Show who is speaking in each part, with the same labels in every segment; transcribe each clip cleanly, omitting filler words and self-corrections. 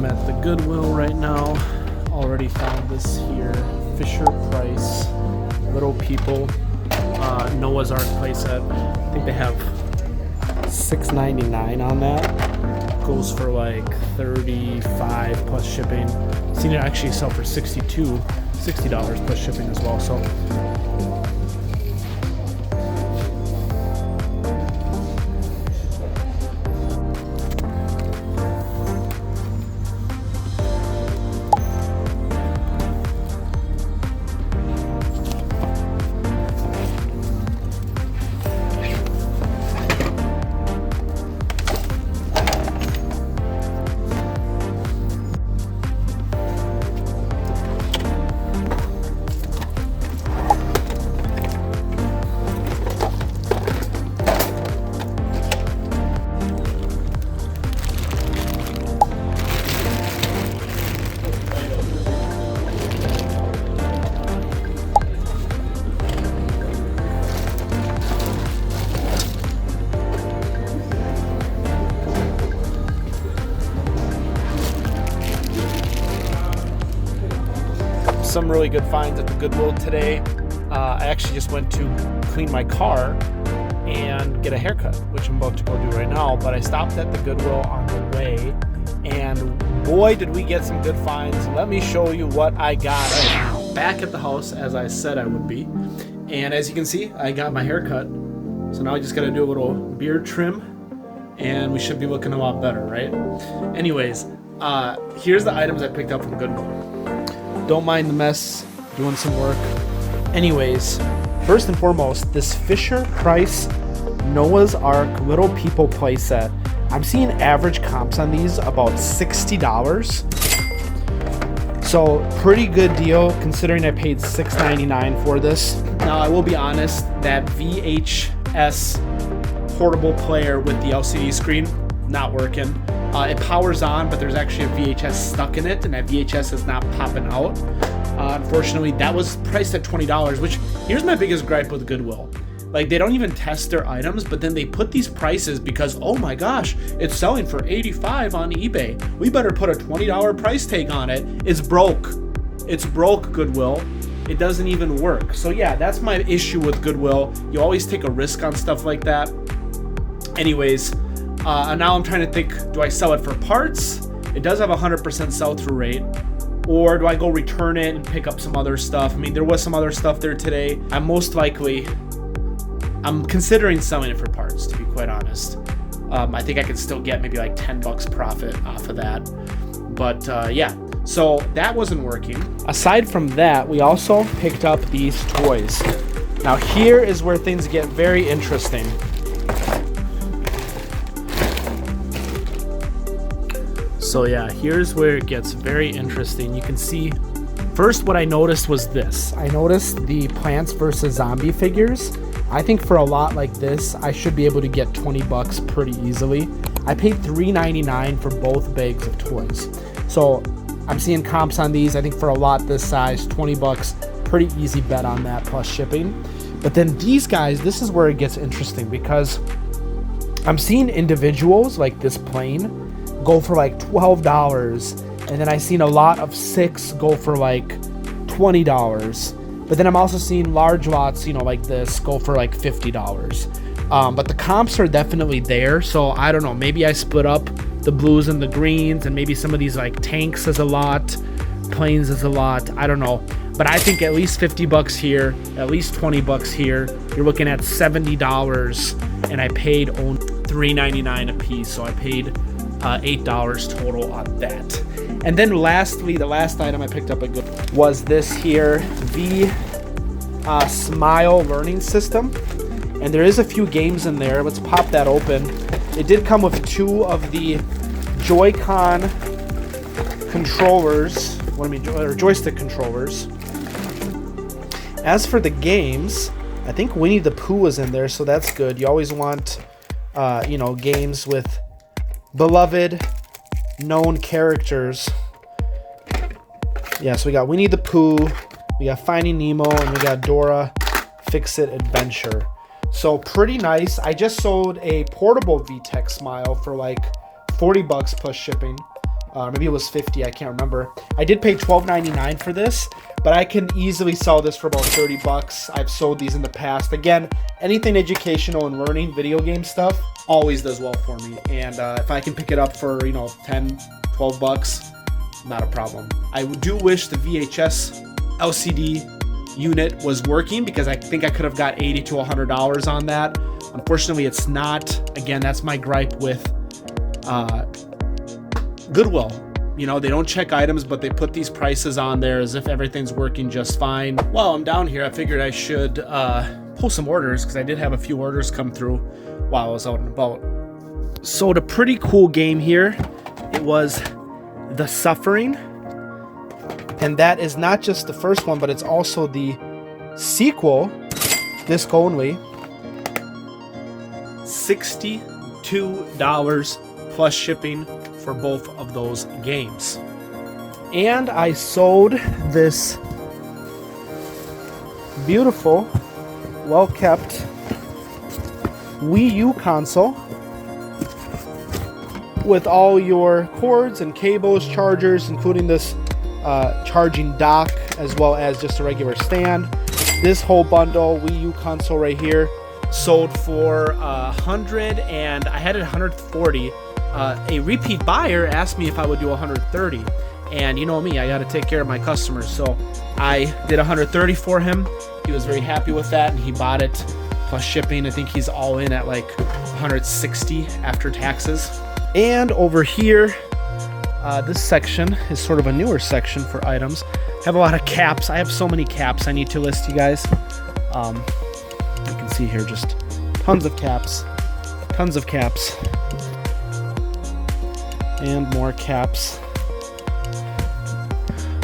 Speaker 1: I'm at the Goodwill right now. Already found this here. Fisher Price, Little People, Noah's Ark playset. I think they have $6.99 on that. Goes for like $35 plus shipping. Seen it actually sell for $60 plus shipping as well. So some really good finds at the Goodwill today. I actually just went to clean my car and get a haircut, which I'm about to go do right now, but I stopped at the Goodwill on the way, and boy did we get some good finds. Let me show you what I got right now. Back at the house as I said I would be, and as you can see, I got my haircut, so now I just gotta do a little beard trim and we should be looking a lot better, right? Anyways, here's the items I picked up from Goodwill. Don't mind the mess, doing some work. Anyways, first and foremost, this Fisher Price Noah's Ark Little People playset. I'm seeing average comps on these about $60. So pretty good deal considering I paid $6.99 for this. Now I will be honest, that VHS portable player with the LCD screen, not working. It powers on, but there's actually a VHS stuck in it, and that VHS is not popping out. Unfortunately, that was priced at $20, which, here's my biggest gripe with Goodwill. Like, they don't even test their items, but then they put these prices because, oh my gosh, it's selling for $85 on eBay. We better put a $20 price tag on it. It's broke. It's broke, Goodwill. It doesn't even work. So yeah, that's my issue with Goodwill. You always take a risk on stuff like that. Anyways, and now I'm trying to think, do I sell it for parts? It does have a 100% sell-through rate. Or do I go return it and pick up some other stuff? I mean, there was some other stuff there today. I'm considering selling it for parts, to be quite honest. I think I could still get maybe like $10 profit off of that. But yeah, so that wasn't working. Aside from that, we also picked up these toys. Now here is where things get very interesting. So yeah, here's where it gets very interesting. You can see, first what I noticed was this. I noticed the Plants vs. Zombie figures. I think for a lot like this, I should be able to get $20 pretty easily. I paid $3.99 for both bags of toys. So I'm seeing comps on these. I think for a lot this size, $20, pretty easy bet on that plus shipping. But then these guys, this is where it gets interesting because I'm seeing individuals like this plane go for like $12, and then I've seen a lot of 6 go for like $20. But then I'm also seeing large lots, you know, like this go for like $50. But the comps are definitely there, so I don't know, maybe I split up the blues and the greens, and maybe some of these like tanks is a lot, planes is a lot, I don't know. But I think at least $50 here, at least $20 here. You're looking at $70, and I paid only $3.99 a piece, so I paid $8 total on that. And then lastly, the last item I picked up was this here, the Smile learning system. And there is a few games in there. Let's pop that open. It did come with 2 of the Joy-Con controllers, or joystick controllers. As for the games, I think Winnie the Pooh was in there, so that's good. You always want, you know, games with beloved, known characters. Yeah, so we got Winnie the Pooh, we got Finding Nemo, and we got Dora Fix-It Adventure. So pretty nice. I just sold a portable VTech Smile for like $40 plus shipping. Maybe it was 50, I can't remember. I did pay $12.99 for this, but I can easily sell this for about 30 bucks. I've sold these in the past. Again, anything educational and learning, video game stuff, always does well for me. And if I can pick it up for, 10, 12 bucks, not a problem. I do wish the VHS LCD unit was working, because I think I could have got $80 to $100 on that. Unfortunately, it's not. Again, that's my gripe with Goodwill. They don't check items, but they put these prices on there as if everything's working just fine. While I'm down here, I figured I should pull some orders, because I did have a few orders come through while I was out and about. Sold a pretty cool game here. It was The Suffering. And that is not just the first one, but it's also the sequel, disc only. $62 plus shipping for both of those games. And I sold this beautiful, well-kept Wii U console with all your cords and cables, chargers, including this charging dock, as well as just a regular stand. This whole bundle, Wii U console right here, sold for $100, and I had it $140. A repeat buyer asked me if I would do $130, and you know me, I got to take care of my customers, so I did $130 for him. He was very happy with that, and he bought it plus shipping. I think he's all in at like $160 after taxes. And over here, this section is sort of a newer section for items. I have a lot of caps. I have so many caps I need to list, you guys. You can see here just tons of caps, and more caps.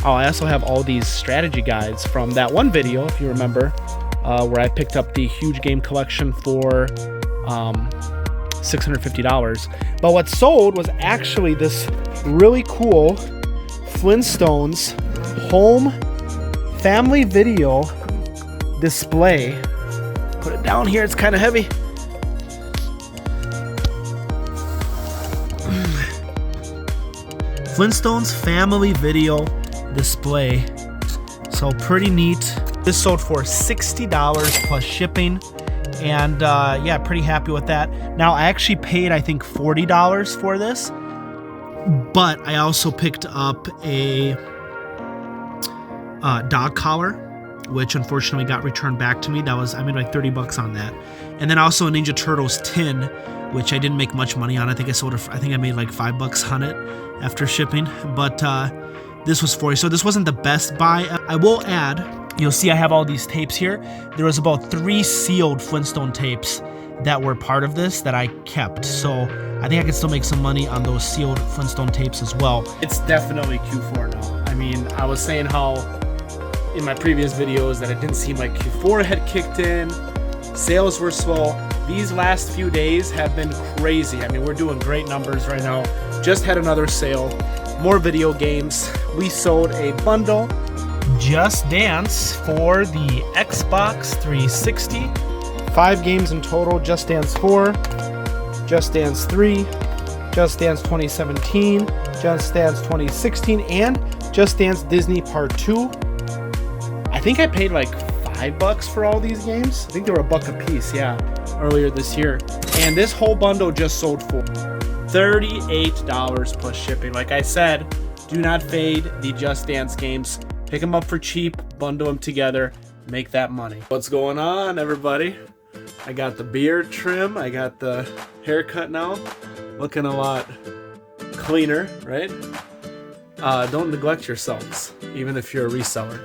Speaker 1: Oh, I also have all these strategy guides from that one video, if you remember, where I picked up the huge game collection for $650. But what sold was actually this really cool Flintstones home family video display. Put it down here, it's kind of heavy. Flintstones family video display. So pretty neat. This sold for $60 plus shipping. And yeah, pretty happy with that. Now, I actually paid, I think, $40 for this. But I also picked up a dog collar, which unfortunately got returned back to me. I made like 30 bucks on that. And then also a Ninja Turtles tin, which I didn't make much money on. I think I made like $5 on it after shipping. But this was 40, so this wasn't the best buy. I will add, you'll see I have all these tapes here. There was about 3 sealed Flintstone tapes that were part of this that I kept. So I think I can still make some money on those sealed Flintstone tapes as well. It's definitely Q4 now. I mean, I was saying how in my previous videos that it didn't seem like Q4 had kicked in. Sales were slow. These last few days have been crazy. I mean, we're doing great numbers right now. Just had another sale. More video games. We sold a bundle, Just Dance, for the Xbox 360. 5 games in total: Just Dance 4, Just Dance 3, Just Dance 2017, Just Dance 2016, and Just Dance Disney Part 2. I think I paid like $5 for all these games. I think they were $1 a piece, yeah, earlier this year. And this whole bundle just sold for $38 plus shipping. Like I said, do not fade the Just Dance games. Pick them up for cheap, bundle them together, make that money. What's going on, everybody? I got the beard trim, I got the haircut now. Looking a lot cleaner, right? Don't neglect yourselves, even if you're a reseller.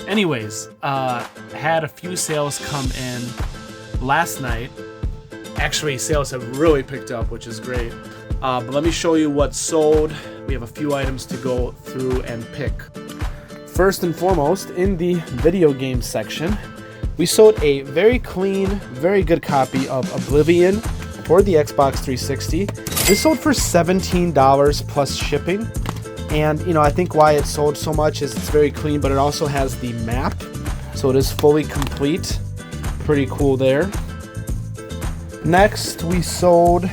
Speaker 1: Anyways, had a few sales come in last night. Actually, sales have really picked up, which is great. But let me show you what sold. We have a few items to go through and pick. First and foremost, in the video game section, we sold a very clean, very good copy of Oblivion for the Xbox 360. This sold for $17 plus shipping. And, you know, I think why it sold so much is it's very clean, but it also has the map. So it is fully complete. Pretty cool there. Next, we sold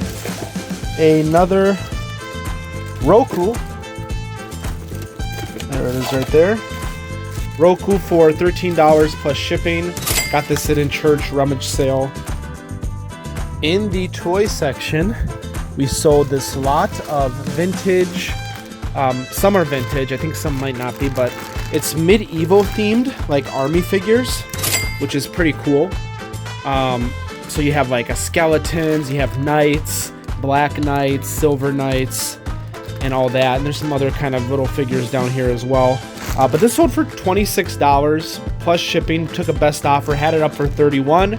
Speaker 1: another Roku There it is right there. Roku for $13 plus shipping. Got this at in church rummage sale. In the toy section, we sold this lot of vintage, some are vintage, I think some might not be, but it's medieval themed, like army figures, which is pretty cool. So you have like a skeletons, you have knights, black knights, silver knights, and all that. And there's some other kind of little figures down here as well. But this sold for $26 plus shipping. Took a best offer, had it up for $31.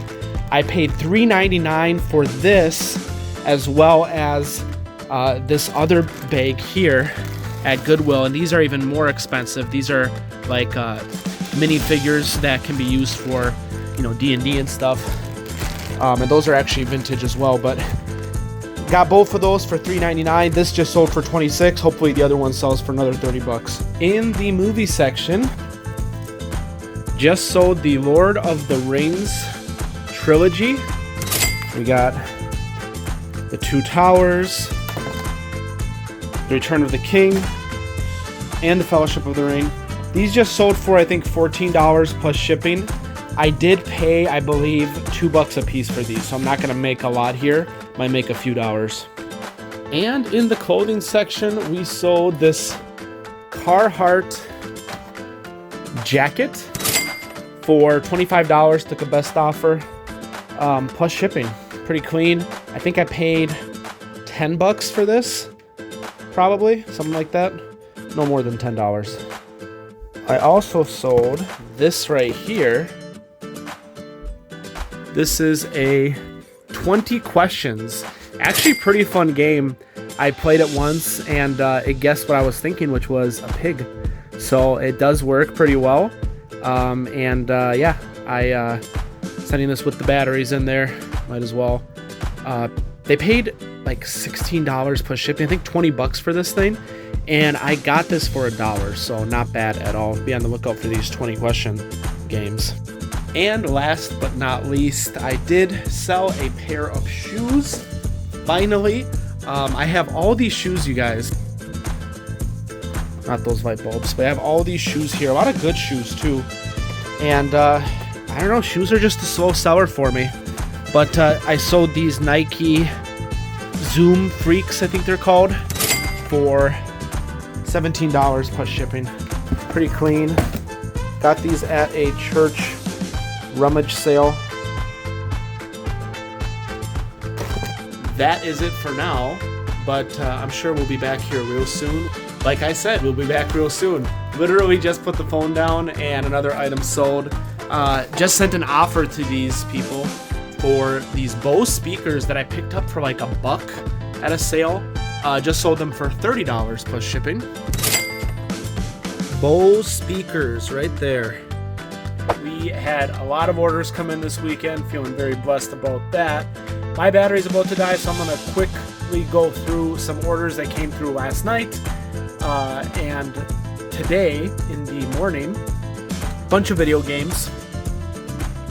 Speaker 1: I paid $3.99 for this, as well as this other bag here at Goodwill. And these are even more expensive. These are like mini figures that can be used for, you know, D&D and stuff. And those are actually vintage as well. But got both of those for $3.99. This just sold for $26. Hopefully the other one sells for another $30. In the movie section, just sold the Lord of the Rings trilogy. We got the Two Towers, the Return of the King, and the Fellowship of the Ring. These just sold for, I think, $14 plus shipping. I did pay, I believe, $2 a piece for these, so I'm not going to make a lot here. Might make a few dollars. And in the clothing section, we sold this Carhartt jacket for $25. Took a best offer, plus shipping. Pretty clean. I think I paid $10 for this, probably, something like that. No more than $10. I also sold this right here. This is a 20 questions. Actually, pretty fun game. I played it once and it guessed what I was thinking, which was a pig. So it does work pretty well. Yeah, I sending this with the batteries in there. Might as well. They paid like $16 plus shipping. I think $20 for this thing. And I got this for $1, so not bad at all. Be on the lookout for these 20 question games. And last but not least, I did sell a pair of shoes. Finally, I have all these shoes, you guys. Not those light bulbs, but I have all these shoes here. A lot of good shoes, too. And, I don't know, shoes are just a slow seller for me. But I sold these Nike Zoom Freaks, I think they're called, for $17 plus shipping. Pretty clean. Got these at a church rummage sale. That is it for now, but I'm sure we'll be back here real soon. Like I said, we'll be back real soon. Literally just put the phone down and another item sold. Just sent an offer to these people for these Bose speakers that I picked up for like $1 at a sale. Just sold them for $30 plus shipping. Bose speakers right there. We had a lot of orders come in this weekend. Feeling very blessed about that. My battery's about to die, so I'm going to quickly go through some orders that came through last night. And today, in the morning, a bunch of video games.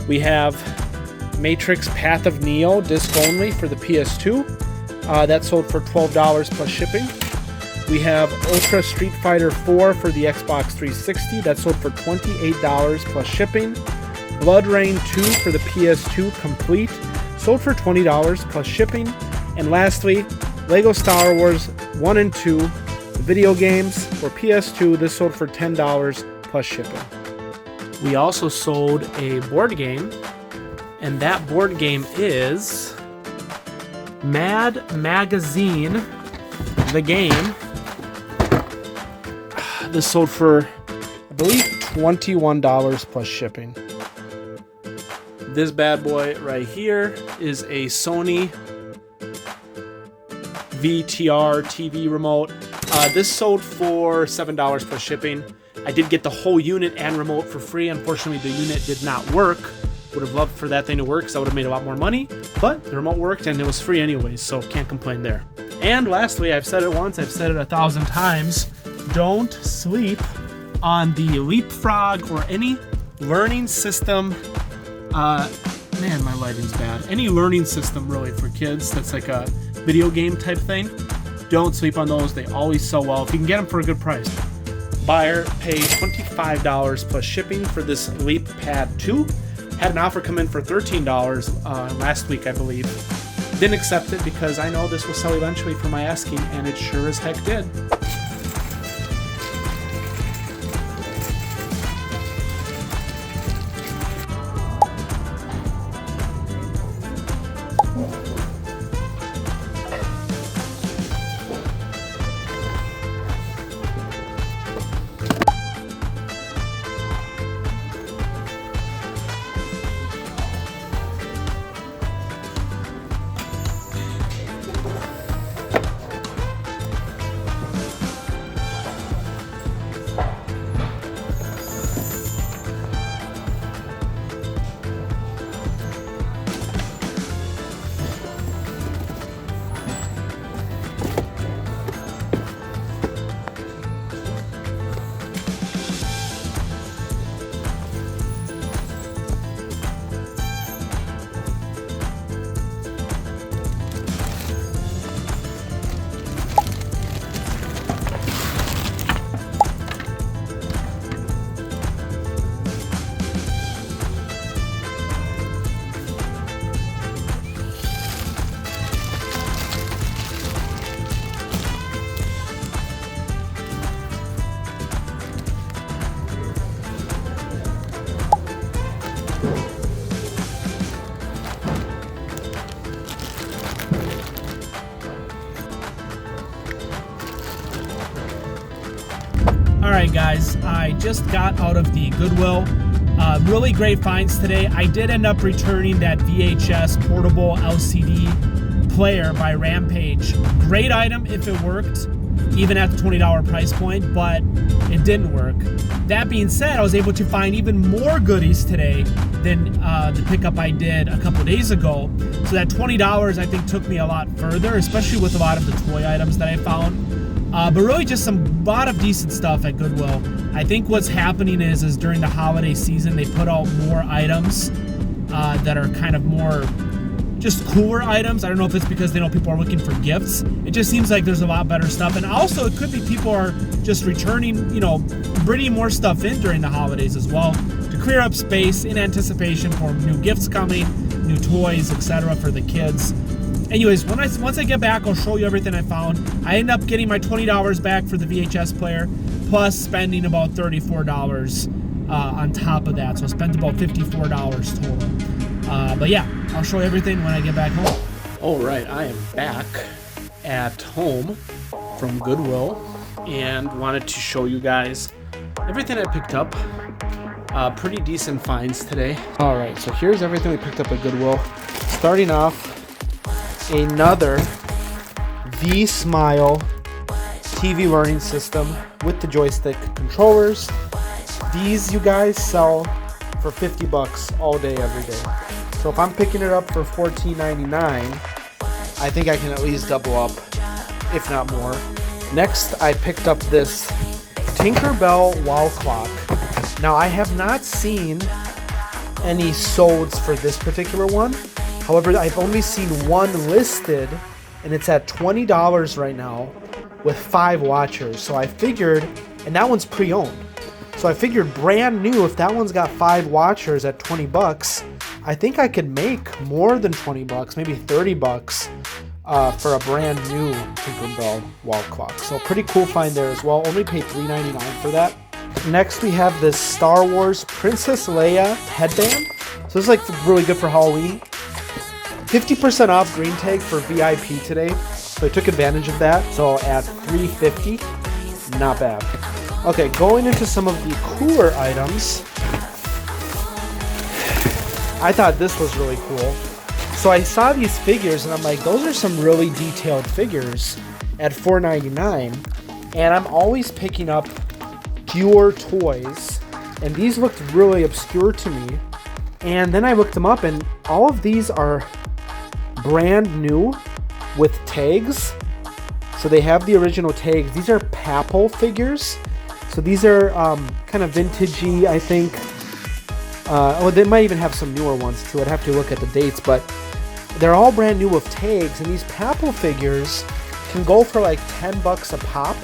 Speaker 1: We have Matrix Path of Neo, disc only for the PS2. That sold for $12 plus shipping. We have Ultra Street Fighter 4 for the Xbox 360. That sold for $28 plus shipping. Blood Rain 2 for the PS2 complete. Sold for $20 plus shipping. And lastly, Lego Star Wars 1 and 2 video games for PS2. This sold for $10 plus shipping. We also sold a board game. And that board game is Mad Magazine, the game. This sold for, I believe, $21 plus shipping. This bad boy right here is a Sony VTR TV remote. This sold for $7 plus shipping. I did get the whole unit and remote for free. Unfortunately, the unit did not work. Would have loved for that thing to work because I would have made a lot more money. But the remote worked and it was free anyways, so can't complain there. And lastly, I've said it once, I've said it 1,000 times. Don't sleep on the Leapfrog or any learning system. Man, my lighting's bad. Any learning system really for kids that's like a video game type thing. Don't sleep on those. They always sell well if you can get them for a good price. buyer pay $25 plus shipping for this Leap Pad 2. Had an offer come in for $13 last week, I believe. Didn't accept it because I know this will sell eventually for my asking, and it sure as heck did. Alright guys, I just got out of the Goodwill. Really great finds today. I did end up returning that VHS portable LCD player by Rampage. Great item if it worked, even at the $20 price point, but it didn't work. That being said, I was able to find even more goodies today than the pickup I did a couple days ago. So that $20 I think took me a lot further, especially with a lot of the toy items that I found. But really just a lot of decent stuff at Goodwill. I think what's happening is during the holiday season, they put out more items that are kind of more just cooler items. I don't know if it's because they know people are looking for gifts. It just seems like there's a lot better stuff. And also it could be people are just returning, you know, bringing more stuff in during the holidays as well to clear up space in anticipation for new gifts coming, new toys, etc. for the kids. Anyways, once I get back, I'll show you everything I found. I ended up getting my $20 back for the VHS player, plus spending about $34 on top of that. So I spent about $54 total. But yeah, I'll show you everything when I get back home. All right, I am back at home from Goodwill and wanted to show you guys everything I picked up. Pretty decent finds today. All right, so here's everything we picked up at Goodwill. Starting off, another V-Smile TV learning system with the joystick controllers. These, you guys, sell for $50 all day, every day. So if I'm picking it up for $14.99, I think I can at least double up, if not more. Next, I picked up this Tinkerbell wall clock. Now, I have not seen any solds for this particular one. However, I've only seen one listed, and it's at $20 right now with 5 watchers. So I figured, and that one's pre-owned. So I figured brand new, if that one's got 5 watchers at $20, I think I could make more than $20, maybe $30 for a brand new Tinkerbell wall clock. So pretty cool find there as well. Only paid $3.99 for that. Next, we have this Star Wars Princess Leia headband. So this is like really good for Halloween. 50% off green tag for VIP today, so I took advantage of that. So at $3.50, not bad. Okay, going into some of the cooler items, I thought this was really cool. So I saw these figures and I'm like, those are some really detailed figures at $4.99, and I'm always picking up pure toys, and these looked really obscure to me. And then I looked them up, and all of these are brand new with tags. So they have the original tags. These are Papal figures. So these are kind of vintagey, I think. Oh, they might even have some newer ones too. I'd have to look at the dates, but they're all brand new with tags. And these Papal figures can go for like $10 a pop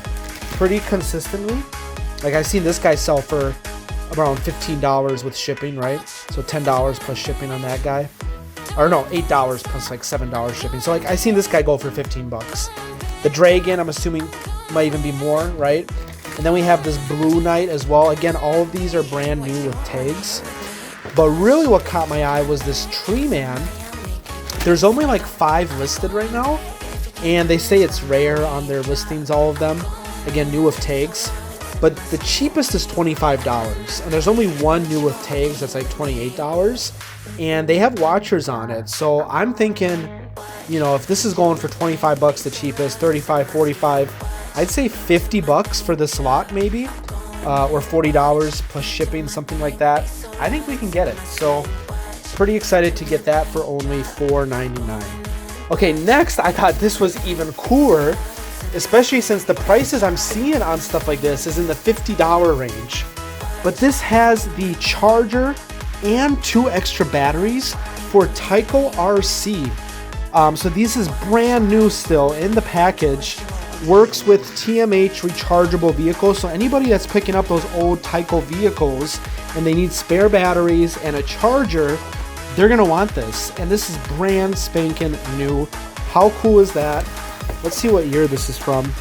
Speaker 1: pretty consistently. Like I've seen this guy sell for around $15 with shipping, right? So $10 plus shipping on that guy. Or no, $8 plus like $7 shipping. So like I seen this guy go for 15 bucks. The Dragon, I'm assuming, might even be more, right? And then we have this Blue Knight as well. Again, all of these are brand new with tags. But really what caught my eye was this Tree Man. There's only like 5 listed right now. And they say it's rare on their listings, all of them. Again, new with tags. But the cheapest is $25. And there's only one new with tags that's like $28. And they have watchers on it. So I'm thinking, you know, if this is going for 25 bucks, the cheapest, 35, 45, I'd say 50 bucks for this lot maybe, or $40 plus shipping, something like that. I think we can get it. So pretty excited to get that for only $4.99. Okay, next I thought this was even cooler, especially since the prices I'm seeing on stuff like this is in the $50 range. But this has the charger and 2 extra batteries for Tyco RC. So this is brand new still in the package. Works with TMH rechargeable vehicles. So anybody that's picking up those old Tyco vehicles and they need spare batteries and a charger, they're gonna want this. And this is brand spanking new. How cool is that? Let's see what year this is from.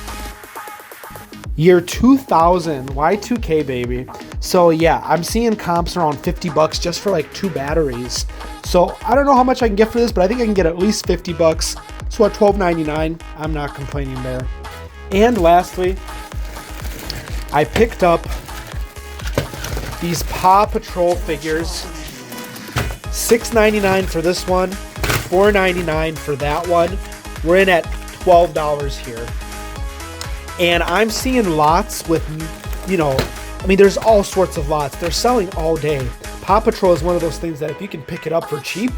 Speaker 1: Year 2000, Y2K baby. So yeah, I'm seeing comps around 50 bucks just for like 2 batteries. So I don't know how much I can get for this, but I think I can get at least 50 bucks. So at $12.99, I'm not complaining there. And lastly, I picked up these Paw Patrol figures. $6.99 for this one, $4.99 for that one. We're in at $12 here. And I'm seeing lots with, you know, I mean, there's all sorts of lots. They're selling all day. Paw Patrol is one of those things that if you can pick it up for cheap,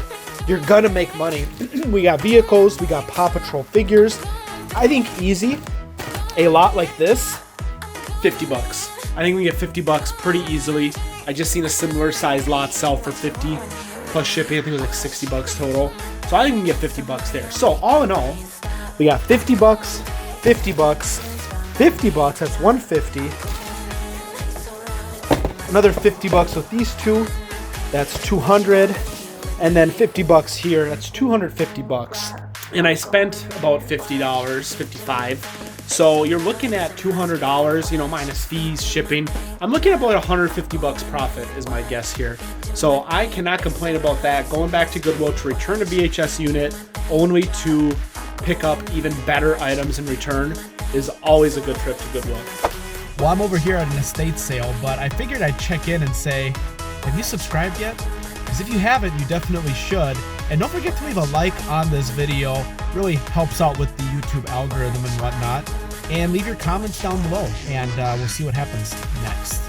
Speaker 1: you're gonna make money. We got vehicles, we got Paw Patrol figures. I think easy, a lot like this, 50 bucks. I think we get 50 bucks pretty easily. I just seen a similar size lot sell for 50 plus shipping. I think it was like 60 bucks total. So I think we can get 50 bucks there. So all in all, we got 50 bucks, 50 bucks, 50 bucks, that's 150. Another 50 bucks with these two, that's 200. And then 50 bucks here, that's 250 bucks. And I spent about $50, 55. So you're looking at $200, you know, minus fees, shipping. I'm looking at about 150 bucks profit is my guess here. So I cannot complain about that. Going back to Goodwill to return a VHS unit only to pick up even better items in return is always a good trip to Goodwill.
Speaker 2: Well, I'm over here at an estate sale, but I figured I'd check in and say, have you subscribed yet? Because if you haven't, you definitely should. And don't forget to leave a like on this video. It really helps out with the YouTube algorithm and whatnot. And leave your comments down below, and we'll see what happens next.